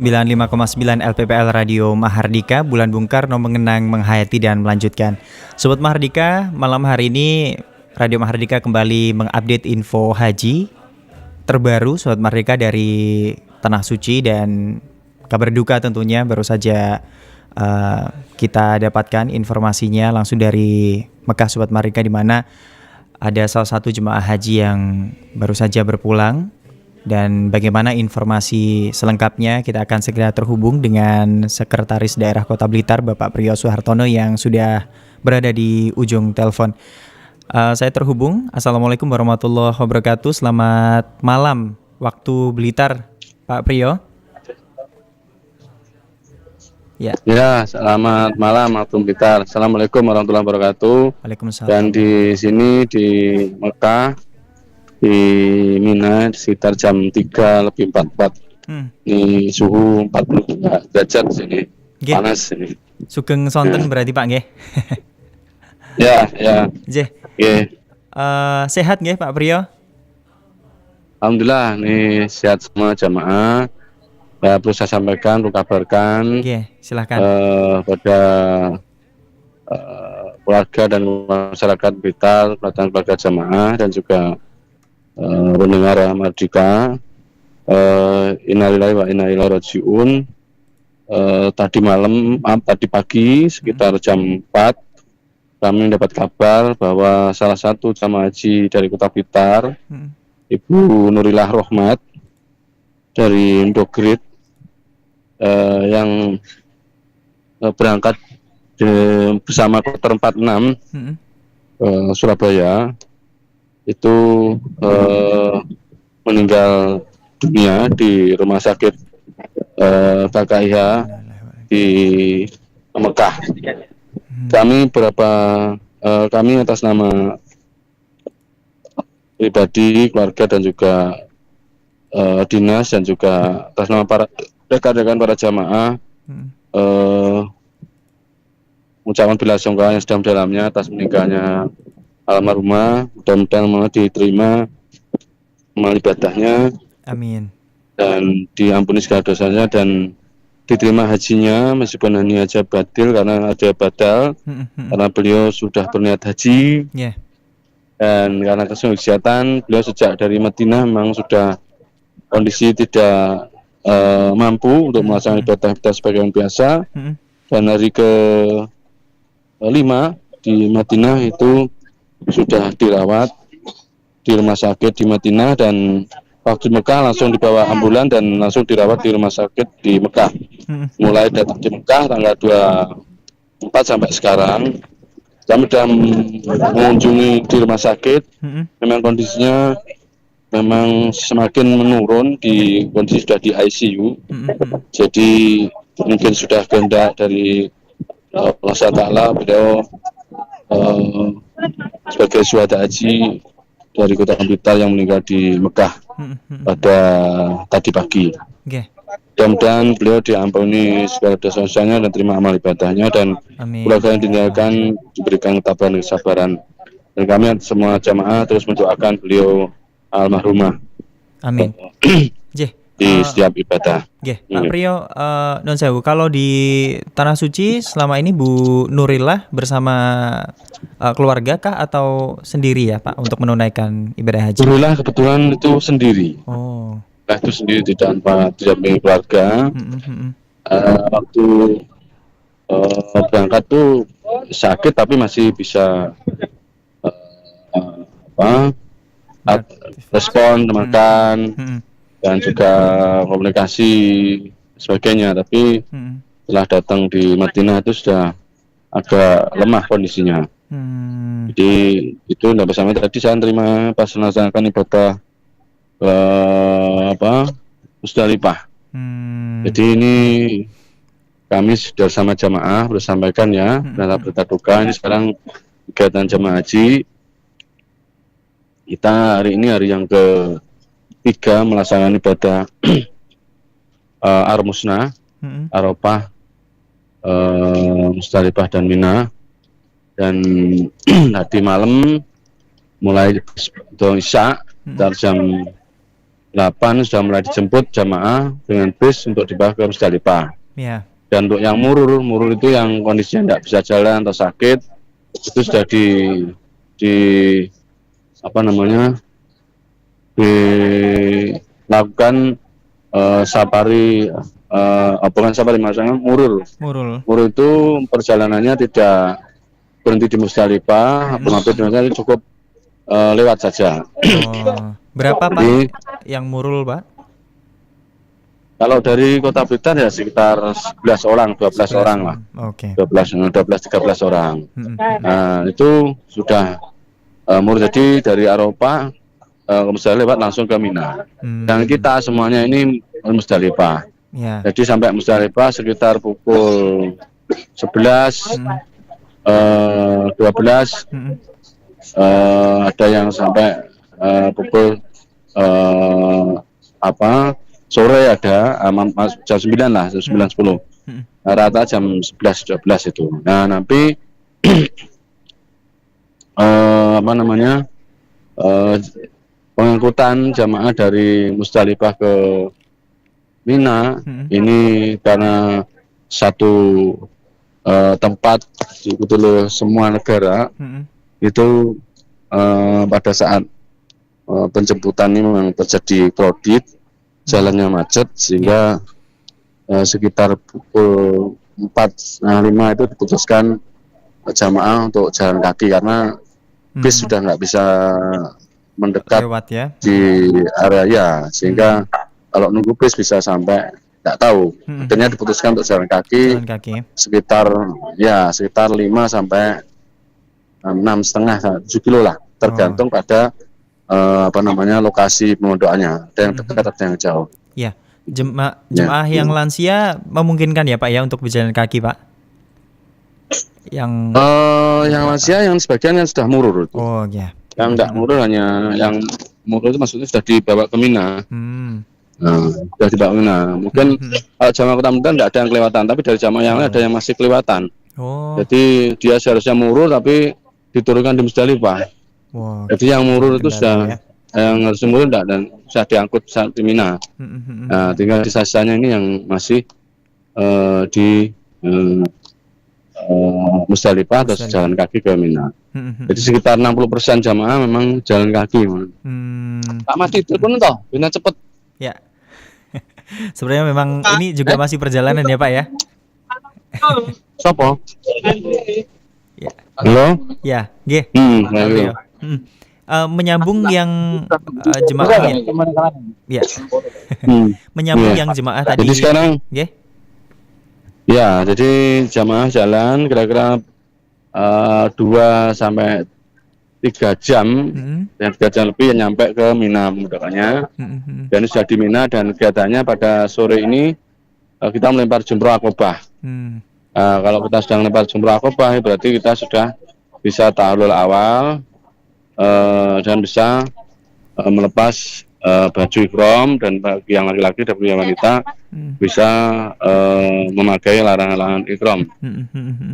95,9 LPPL Radio Mahardika, Bulan Bung Karno mengenang, menghayati dan melanjutkan. Sobat Mahardika, malam hari ini Radio Mahardika kembali mengupdate info haji terbaru Sobat Mahardika dari Tanah Suci, dan kabar duka tentunya baru saja kita dapatkan informasinya langsung dari Mekah Sobat Mahardika, di mana ada salah satu jemaah haji yang baru saja berpulang. Dan bagaimana informasi selengkapnya, kita akan segera terhubung dengan Sekretaris Daerah Kota Blitar, Bapak Priyo Suhartono, yang sudah berada di ujung telepon. Saya terhubung. Assalamualaikum warahmatullahi wabarakatuh. Selamat malam waktu Blitar, Pak Priyo. Ya, selamat malam waktu Blitar. Assalamualaikum warahmatullahi wabarakatuh. Waalaikumsalam. Dan di sini di Mekah, di Mina sekitar jam 3:44. Ini suhu 40 derajat sini. Panas ini. Sugeng sonten berarti Pak nggih. Ya. Nggih. Sehat nggih Pak Priyo? Alhamdulillah, nih sehat semua jamaah. Ya, perlu saya sampaikan, perlu kabarkan. Silakan. Pada keluarga dan masyarakat Blitar, keluarga jamaah dan juga pendengar Mahardika, innalillahi wa inna ilaihi raji'un. Tadi pagi sekitar jam 4 kami mendapat kabar bahwa salah satu jamaah haji dari Kota Blitar, Ibu Nurillah Rohmat dari Indogrid, yang berangkat bersama kloter 46 Surabaya, itu meninggal dunia di rumah sakit KKIH di Mekah. Kami atas nama pribadi, keluarga dan juga dinas, dan juga atas nama para rekan-rekan para jamaah, mengucapkan belasungkawa yang sedang dalamnya atas meninggalnya almarhumah. Mudah-mudahan diterima amal ibadahnya, amin, dan diampuni segala dosanya, dan diterima hajinya, meskipun hanya haji batil karena ada badal, karena beliau sudah berniat haji. Dan karena kesehatan beliau sejak dari Madinah memang sudah kondisi tidak mampu untuk melaksanakan ibadah sebagai yang biasa. Dan hari ke-5 di Madinah itu sudah dirawat di rumah sakit di Madinah, dan waktu Mekah langsung dibawa ambulan dan langsung dirawat di rumah sakit di Mekah. Mulai datang di Mekah tanggal 24 sampai sekarang kami sudah mengunjungi di rumah sakit. Memang kondisinya memang semakin menurun, di kondisi sudah di ICU. Jadi mungkin sudah kehendak dari Allah Ta'ala, beliau sebagai syuhada haji dari Kota Blitar yang meninggal di Mekah pada tadi pagi. Mudah-mudahan beliau diampuni segala dosa-dosanya dan terima amal ibadahnya, dan keluarga yang ditinggalkan diberikan ketabahan dan kesabaran. Dan kami semua jamaah terus mendoakan beliau almarhumah. Amin. Di setiap ibadah. Pak Priyo, non sewu, kalau di Tanah Suci selama ini Bu Nurillah bersama keluarga kah atau sendiri ya Pak untuk menunaikan ibadah haji? Nurillah kebetulan itu sendiri. Itu sendiri, tidak punya keluarga. Waktu berangkat tuh sakit tapi masih bisa respon, makan, dan juga komunikasi sebagainya. Tapi setelah datang di Madinah itu sudah agak lemah kondisinya. Jadi itu tidak bersama tadi saya terima pas melaksanakan ibadah Musdalifah. Jadi ini kami sudah sama jamaah bersampaikan ya, berita duka. Ini sekarang kegiatan jamaah haji kita hari ini hari yang ke-3 melaksanakan ibadah Ar-Musna, Arafah, Musdalifah dan Mina. Dan tadi malam mulai Isya dari jam 8 sudah mulai dijemput jamaah dengan bis untuk dibawa ke Musdalifah. Ya. Dan untuk yang murur itu yang kondisinya tidak bisa jalan atau sakit, itu sudah dilakukan safari, bukan safari, maksudnya murur. Murur itu perjalanannya tidak berhenti di Musdalifah, mampir di Musdalifah, cukup lewat saja. Berapa Pak yang murul, Pak? Kalau dari Kota Blitar ya sekitar 11 orang, 12 orang lah. Oke. 13 orang. Nah, itu sudah murur, jadi dari Arafah ke Musdalifah langsung ke Mina. Dan kita semuanya ini Musdalifah. Ya. Jadi sampai Musdalifah sekitar pukul 11, 12, ada yang sampai pukul sore ada, jam 9 lah, jam 9.10. Rata jam 11-12 itu. Nah, nanti pengangkutan jamaah dari Musdalifah ke Mina ini karena satu tempat diikuti oleh semua negara, itu pada saat penjemputan ini memang terjadi krodit, jalannya macet, sehingga sekitar pukul 4.05 itu diputuskan jamaah untuk jalan kaki karena bis sudah nggak bisa mendekat di area sehingga kalau nunggu bis bisa sampai nggak tahu. Akhirnya diputuskan untuk jalan kaki. sekitar 5 sampai 6,5 7 kilo lah, tergantung pada lokasi pemondokannya, ada yang dekat ada yang jauh. Ya, jemaah yang lansia memungkinkan ya Pak ya untuk berjalan kaki Pak? Yang lansia yang sebagian yang sudah murur itu. Oh ya. Yang enggak murur hanya yang murur itu maksudnya sudah dibawa ke Mina. Nah, sudah dibawa ke Mina. Mungkin kalau jamaah Kota Blitar tidak ada yang kelewatan, tapi dari jamaah yang lain ada yang masih kelewatan. Jadi dia seharusnya murur tapi diturunkan di Musdalifah. Jadi yang murur itu sudah yang harus murur enggak, dan sudah diangkut saat di Mina. Nah, tinggal sisanya ini yang masih di Musdalifah atau jalan kaki ke Mina. Jadi sekitar 60% jamaah memang jalan kaki. Pak Mati telepon toh, Mina cepet. Ya. Sebenarnya memang ini juga masih perjalanan ya Pak ya. Sopo? Ya. Halo? Ya, nggih. Menyambung yang jemaah ya. Menyambung yang jemaah tadi. Jadi sekarang nggih. Ya, jadi jamaah jalan kira-kira 2 sampai 3 jam, dan 3 jam lebih nyampe ke Mina mudahnya. Dan sudah di Mina, dan kegiatannya pada sore ini kita melempar jumroh akobah. Kalau kita sudah melempar jumroh akobah, berarti kita sudah bisa ta'allul awal dan bisa melepas baju ihram, dan bagi yang laki-laki dan bagi yang wanita bisa memakai larangan-larangan ihram.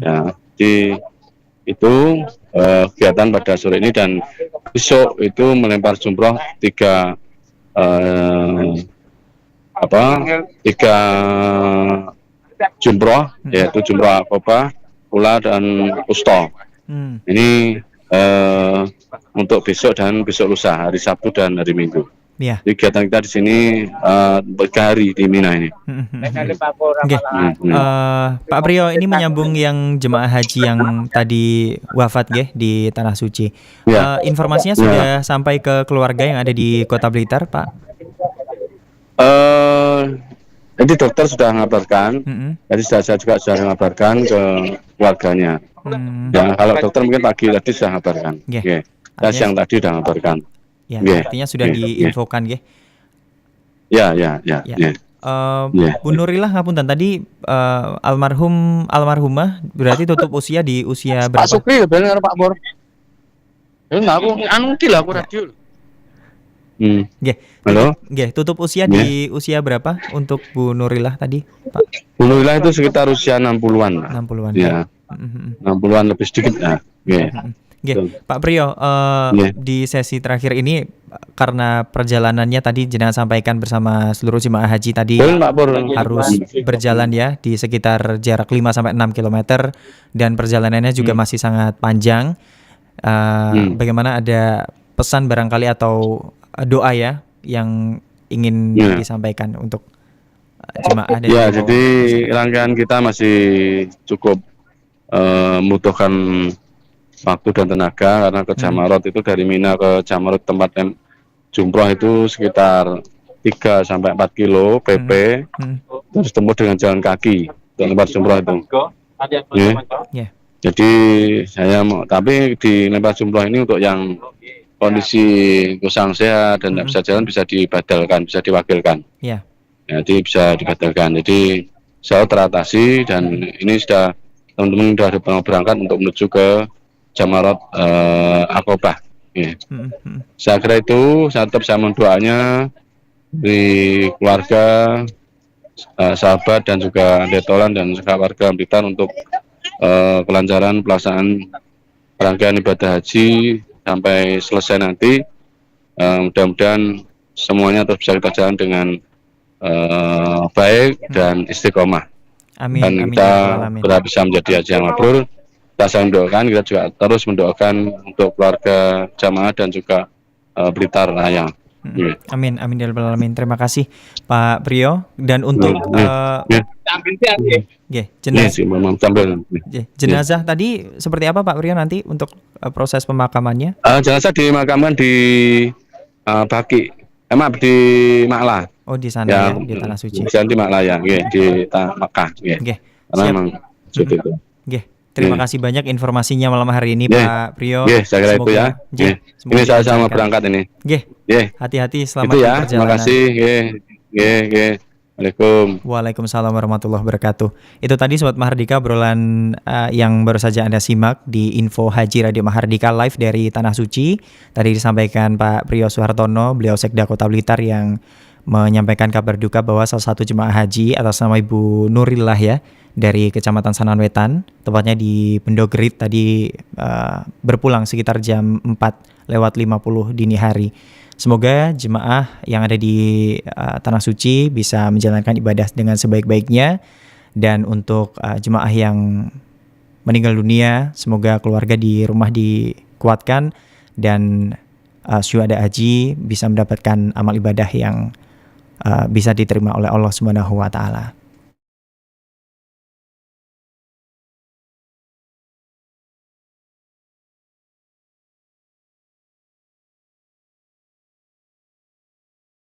Ya, jadi itu kegiatan pada sore ini, dan besok itu melempar jumroh 3 jumroh, yaitu jumroh akobah, ula dan usta. Ini untuk besok dan besok lusa, hari Sabtu dan hari Minggu. Ya. Jadi kegiatan kita di sini berhari di Mina ini. Okay. Pak Priyo, ini menyambung yang jemaah haji yang tadi wafat di Tanah Suci. Informasinya sudah sampai ke keluarga yang ada di Kota Blitar, Pak? Jadi dokter sudah mengabarkan, jadi saya juga sudah mengabarkan ke keluarganya. Ya, kalau dokter mungkin pagi tadi sudah mengabarkan. Saya siang tadi sudah mengabarkan. Ya, artinya sudah diinfokan, Ya. Bu Nurillah ngapunten tadi almarhumah berarti tutup usia di usia berapa? Pak Sukri bener Pak Bor. Aku radio. Halo. Tutup usia di usia berapa untuk Bu Nurillah tadi, Pak? Bu Nurillah itu sekitar usia 60-an. 60-an. Ya. 60-an lebih sedikit ya. Pak Priyo, di sesi terakhir ini karena perjalanannya tadi jenengan sampaikan bersama seluruh jemaah haji tadi harus berjalan ya di sekitar jarak 5 sampai 6 km dan perjalanannya juga masih sangat panjang. Bagaimana ada pesan barangkali atau doa ya yang ingin disampaikan untuk jemaah dan jadi rangkaian kita masih cukup membutuhkan waktu dan tenaga karena ke Jamarot itu dari Mina ke Jamarot tempat jumroh itu sekitar 3 sampai 4 kilo PP terus tempuh dengan jalan kaki ke tempat jumroh itu. Jadi saya mau, tapi di tempat jumroh ini untuk yang kondisi kurang sehat dan tidak bisa jalan bisa dibadalkan, bisa diwakilkan. Jadi bisa dibadalkan. Jadi saya teratasi dan ini sudah teman-teman sudah berangkat untuk menuju ke Jamarot Aqobah. Saya kira itu, saya tetap saya mendoanya di keluarga, sahabat dan juga detolan dan juga warga Blitar untuk kelancaran pelaksanaan rangkaian ibadah haji sampai selesai nanti. Mudah-mudahan semuanya terus bisa kita jalan dengan baik dan istiqomah. Amin. Dan kita berharap bisa menjadi haji yang mabrur. Kita saling mendoakan, kita juga terus mendoakan untuk keluarga jamaah dan juga Blitar Raya. Amin ya rabbal alamin. Terima kasih Pak Priyo. Dan untuk jenazah tadi seperti apa Pak Priyo nanti untuk proses pemakamannya? Jenazah dimakamkan di Baki, di Maklah. Oh di sana ya, di Tanah Suci. Di Maklah ya, di Makkah. Karena memang itu. Terima kasih banyak informasinya malam hari ini Pak Priyo. Saya kira itu ya. Ini saya sama berangkat ini. Hati-hati, selamat itu ya, perjalanan. Terima kasih. Waalaikumsalam warahmatullahi wabarakatuh. Itu tadi Sobat Mahardika obrolan yang baru saja Anda simak di Info Haji Radio Mahardika live dari Tanah Suci. Tadi disampaikan Pak Priyo Suhartono, beliau Sekda Kota Blitar yang menyampaikan kabar duka bahwa salah satu jemaah haji atas nama Ibu Nurillah ya dari Kecamatan Sanan Wetan, tepatnya di Pendogerit tadi berpulang sekitar jam 4:50 dini hari. Semoga jemaah yang ada di Tanah Suci bisa menjalankan ibadah dengan sebaik-baiknya, dan untuk jemaah yang meninggal dunia semoga keluarga di rumah dikuatkan dan syuhada haji bisa mendapatkan amal ibadah yang bisa diterima oleh Allah Subhanahu wa taala.